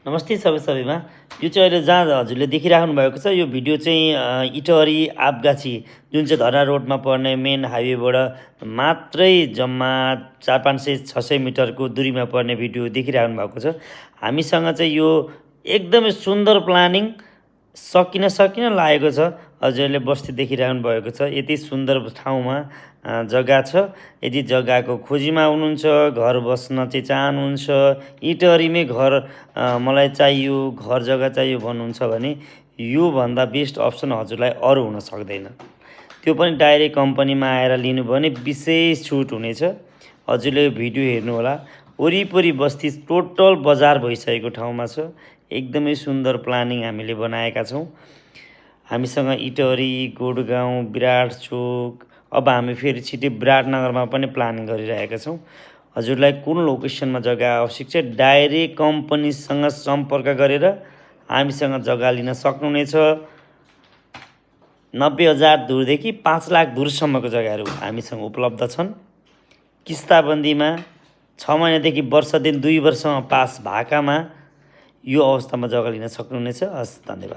नमस्ते सबैमा यो चाहिँ अहिले जहाँ हजुरले देखिराख्नु भएको छ यो भिडियो चाहिँ इटहरी आपगाछी जुन चाहिँ धरा रोडमा पर्ने मेन हाइवेबाट मात्रै जम्मा 400-500-600 मिटरको दूरीमा पर्ने भिडियो देखिराख्नु भएको छ। हामीसँग चाहिँ यो एकदमै सुन्दर प्लानिङ सकिन लागेको छ। हजुरले बस्ती देखिराख्नु भएको छ, यति सुन्दर ठाउँमा जग्गा छ। यदि जग्गाको खोजीमा हुनुहुन्छ, घर बस्न चाहिँ चाहनुहुन्छ, इटहरीमै घर मलाई चाहियो, घर जग्गा चाहियो भन्नुहुन्छ भने योभन्दा बेस्ट अप्सन हजुरलाई अरू हुन सक्दैन। त्यो पनि डाइरेक्ट कम्पनीमा आएर लिनु भने विशेष छुट हुनेछ। हजुरले भिडियो हेर्नु होला। वरिपरि बस्ती टोटल बजार भइसकेको ठाउँमा छ। एकदमै सुन्दर प्लानिङ हामीले बनाएका छौँ। हामीसँग इटहरी, गोडगाउँ, विराटचोक, अब हामी फेरि छिटै विराटनगरमा पनि प्लानिङ गरिरहेका छौँ। हजुरलाई कुन लोकेसनमा जग्गा आवश्यक छ डाइरेक्ट कम्पनीसँग सम्पर्क गरेर हामीसँग जग्गा लिन सक्नुहुनेछ। 90,000 धुरदेखि 5 लाख धुरसम्मको जग्गाहरू हामीसँग उपलब्ध छन्। किस्ताबन्दीमा 6 महिनादेखि वर्षदेखि 2 वर्षमा पास भएकामा यो अवस्थामा जग्गा लिन सक्नुहुनेछ। हस्, धन्यवाद।